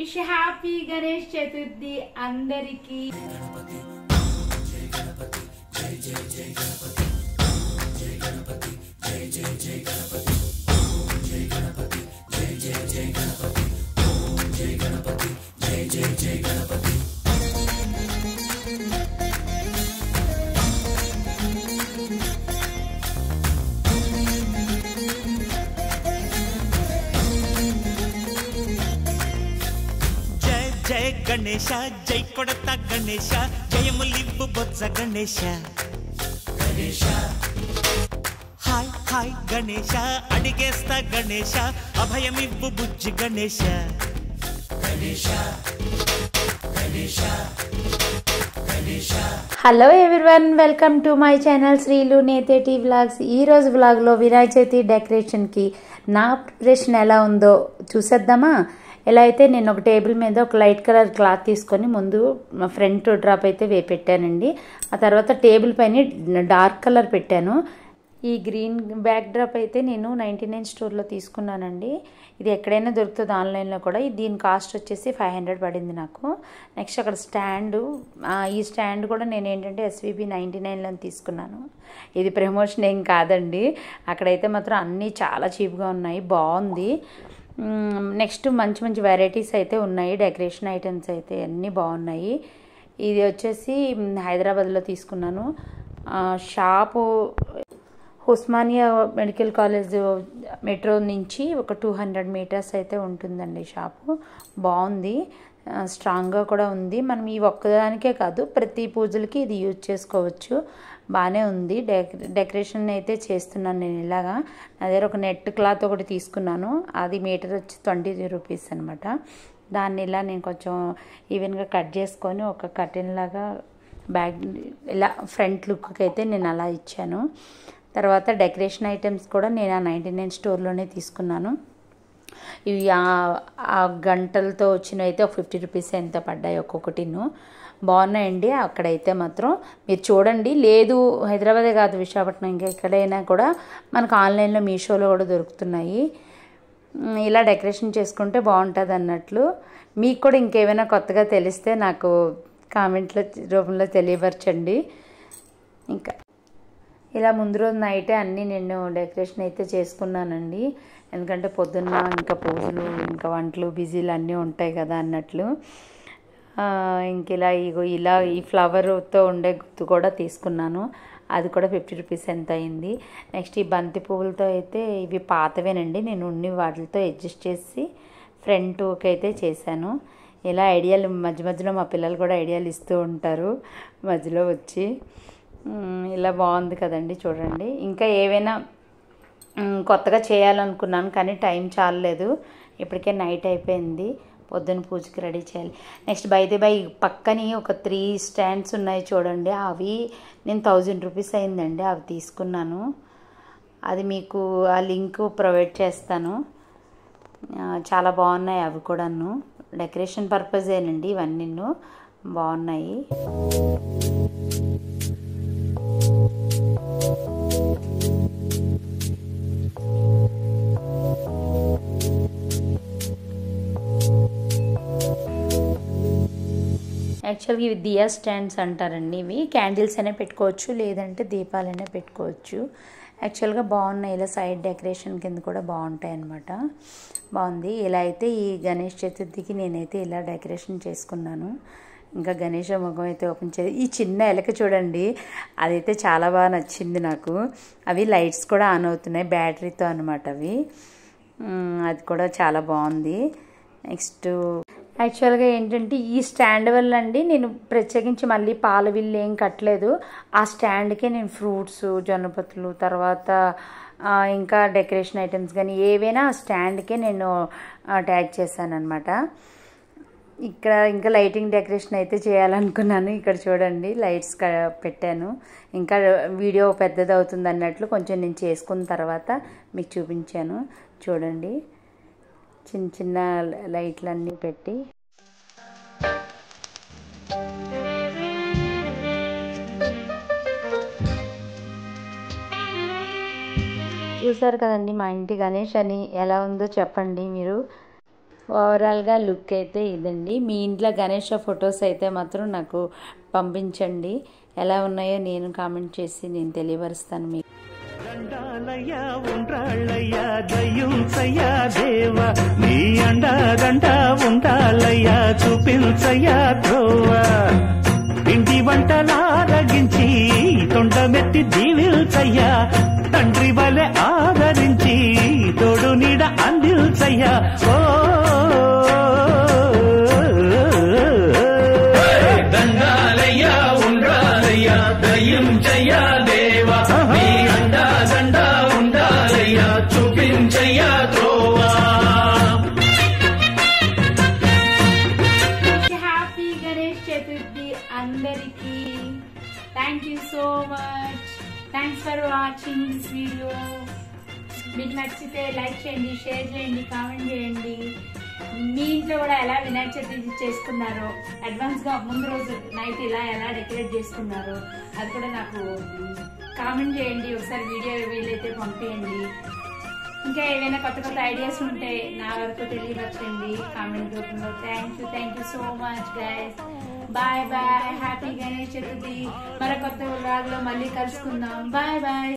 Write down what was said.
Wish happy Ganesh Chaturthi అందరికి. जय गणेश जय कोडता गणेश जयमुलिब्बु बोज्ज गणेश गणेश हाय हाय गणेश अडिगेस्ता गणेश अभयमिब्बु बुज्जि Ganesh Ganesh Ganesh Ganesh. Hello everyone, welcome to my channel Srilu Netheti vlogs. ఈరోజు వ్లాగ్లో వినాయక చవితి డెకరేషన్కి నా ప్రిపరేషన్ ఎలా ఉందో చూసేద్దామా. ఎలా అయితే నేను ఒక టేబుల్ మీద ఒక లైట్ కలర్ క్లాత్ తీసుకొని ముందు ఫ్రంట్ డ్రాప్ అయితే పెట్టానండి. ఆ తర్వాత టేబుల్ పైన డార్క్ కలర్ పెట్టాను. ఈ గ్రీన్ బ్యాక్ డ్రాప్ అయితే నేను 99 స్టోర్లో తీసుకున్నానండి. ఇది ఎక్కడైనా దొరుకుతుంది ఆన్లైన్లో కూడా. దీని కాస్ట్ వచ్చేసి 500 పడింది నాకు. నెక్స్ట్ అక్కడ స్టాండు, ఈ స్టాండ్ కూడా నేను ఏంటంటే SVB 99లో తీసుకున్నాను. ఇది ప్రమోషన్ ఏం కాదండి, అక్కడైతే మాత్రం అన్నీ చాలా చీప్గా ఉన్నాయి, బాగుంది. నెక్స్ట్ మంచి మంచి వెరైటీస్ అయితే ఉన్నాయి, డెకరేషన్ ఐటమ్స్ అయితే అన్నీ బాగున్నాయి. ఇది వచ్చేసి హైదరాబాద్లో తీసుకున్నాను. Shop Osmania medical college metro నుంచి ఒక 200 మీటర్స్ అయితే ఉంటుందండి షాపు. బాగుంది, స్ట్రాంగ్గా కూడా ఉంది. మనం ఈ ఒక్కదానికే కాదు, ప్రతి పూజలకి ఇది యూజ్ చేసుకోవచ్చు. బాగానే ఉంది. డెకరేషన్ అయితే చేస్తున్నాను నేను ఇలాగా. నా దగ్గర ఒక నెట్ క్లాత్ ఒకటి తీసుకున్నాను, అది మీటర్ వచ్చి 20 రూపీస్ అనమాట. దాన్ని ఇలా నేను కొంచెం ఈవెన్గా కట్ చేసుకొని ఒక కర్టెన్ లాగా బ్యాగ్ ఇలా ఫ్రంట్ లుక్కి అయితే నేను అలా ఇచ్చాను. తర్వాత డెకరేషన్ ఐటమ్స్ కూడా నేను ఆ 99 స్టోర్లోనే తీసుకున్నాను. ఇవి ఆ గంటలతో వచ్చినవి అయితే ఒక 50 రూపీస్ ఎంత పడ్డాయి ఒక్కొక్కటిను. బాగున్నాయండి. అక్కడైతే మాత్రం మీరు చూడండి. లేదు హైదరాబాదే కాదు, విశాఖపట్నం ఇంకా ఎక్కడైనా కూడా మనకు ఆన్లైన్లో మీషోలో కూడా దొరుకుతున్నాయి. ఇలా డెకరేషన్ చేసుకుంటే బాగుంటుంది అన్నట్లు. మీకు కూడా ఇంకేమైనా కొత్తగా తెలిస్తే నాకు కామెంట్ల రూపంలో తెలియపరచండి. ఇంకా ఇలా ముందు రోజు నైటే అన్నీ నేను డెకరేషన్ అయితే చేసుకున్నానండి. ఎందుకంటే పొద్దున్న ఇంకా పూజలు ఇంకా వంటలు బిజీలు అన్నీ ఉంటాయి కదా అన్నట్లు. ఇంక ఇలా ఈ ఫ్లవర్తో ఉండే గుత్తు కూడా తీసుకున్నాను. అది కూడా 50 రూపీస్ ఎంత అయింది. నెక్స్ట్ ఈ బంతి పువ్వులతో అయితే ఇవి పాతవేనండి, నేను ఉన్ని వాటితో అడ్జస్ట్ చేసి ఫ్రంట్కి అయితే చేశాను. ఇలా ఐడియాలు మధ్య మధ్యలో మా పిల్లలు కూడా ఐడియాలు ఇస్తూ ఉంటారు మధ్యలో వచ్చి. ఇలా బాగుంది కదండి, చూడండి. ఇంకా ఏవైనా కొత్తగా చేయాలనుకున్నాను కానీ టైం చాలలేదు. ఇప్పటికే నైట్ అయిపోయింది, పొద్దున్న పూజకి రెడీ చేయాలి. నెక్స్ట్ బై పక్కని ఒక 3 స్టాండ్స్ ఉన్నాయి చూడండి, అవి నేను 1000 రూపీస్ అయిందండి, అవి తీసుకున్నాను. అది మీకు ఆ లింక్ ప్రొవైడ్ చేస్తాను. చాలా బాగున్నాయి అవి కూడాను. డెకరేషన్ పర్పజేనండి ఇవన్నీ, బాగున్నాయి. యాక్చువల్గా ఇవి దియా స్టాండ్స్ అంటారండి. ఇవి క్యాండిల్స్ అయినా పెట్టుకోవచ్చు, లేదంటే దీపాలైనా పెట్టుకోవచ్చు. యాక్చువల్గా బాగున్నాయి, ఇలా సైడ్ డెకరేషన్ కింద కూడా బాగుంటాయి అన్నమాట. బాగుంది. ఇలా అయితే ఈ గణేష్ చతుర్థికి నేనైతే ఇలా డెకరేషన్ చేసుకున్నాను. ఇంకా గణేష ముఖం అయితే ఓపెన్ చేసి ఈ చిన్న ఎలక చూడండి, అదైతే చాలా బాగా నచ్చింది నాకు. అవి లైట్స్ కూడా ఆన్ అవుతున్నాయి బ్యాటరీతో అనమాట అవి. అది కూడా చాలా బాగుంది. నెక్స్ట్ యాక్చువల్గా ఏంటంటే ఈ స్టాండ్ వల్ల అండి నేను ప్రత్యేకించి మళ్ళీ పాల విల్లు ఏం కట్టలేదు. ఆ స్టాండ్కే నేను ఫ్రూట్స్, జొన్నపత్తులు, తర్వాత ఇంకా డెకరేషన్ ఐటమ్స్ కానీ ఏవైనా ఆ స్టాండ్కే నేను అటాచ్ చేశాను అనమాట. ఇక్కడ ఇంకా లైటింగ్ డెకరేషన్ అయితే చేయాలనుకున్నాను. ఇక్కడ చూడండి లైట్స్ పెట్టాను. ఇంకా వీడియో పెద్దది అవుతుంది అన్నట్లు కొంచెం నేను చేసుకున్న తర్వాత మీకు చూపించాను. చూడండి, చిన్న చిన్న లైట్లన్నీ పెట్టి చూసారు కదండి మా ఇంటి గణేష్ అని. ఎలా ఉందో చెప్పండి మీరు. ఓవరాల్గా లుక్ అయితే ఇదండి. మీ ఇంట్లో గణేష ఫొటోస్ అయితే మాత్రం నాకు పంపించండి. ఎలా ఉన్నాయో నేను కామెంట్ చేసి నేను తెలియపరుస్తాను మీకు. దండాలయ్యా ఉండ్రాళ్ళయ్యా దయ్యుంచయ్యా దేవ నీ అండాదండ ఉండాలయ్యా చూపించయ్యా త్రోవ ఇంటి వంటలారగించి తొండమెత్తి దీవిల్చయ్యా తండ్రి వలె ఆదరించి తోడు నీడ అందిల్చయ్యా ఓ దండాలయ్యా ఉండ్రాలయ్యా దయ్యుంచయ్యా దేవ నీ అండాదండ ఉండాలయ్యా చూపించయ్యా త్రోవా. హ్యాపీ గణేష్ చతుర్థి అందరికి. Thank you so much. Thanks for watching this video. మీకు నచ్చితే లైక్ చేయండి, షేర్ చేయండి, కామెంట్ చేయండి. మీ ఇంట్లో కూడా ఎలా వినాయక చతుర్థి చేసుకున్నారో, అడ్వాన్స్ గా ముందు రోజు నైట్ ఎలా డెకరేట్ చేసుకున్నారో అది కూడా నాకు కామెంట్ చేయండి. ఒకసారి వీడియో వీలైతే పంపించండి. ఇంకా ఏవైనా కొత్త ఐడియాస్ ఉంటే నా వరకు తెలియవచ్చండి కామెంట్ రూపంలో. Thank you so much guys. Bye bye. Happy Ganesh Chaturthi. మరో కొత్త వ్లాగ్ లో మళ్ళీ కలుసుకుందాం. Bye bye.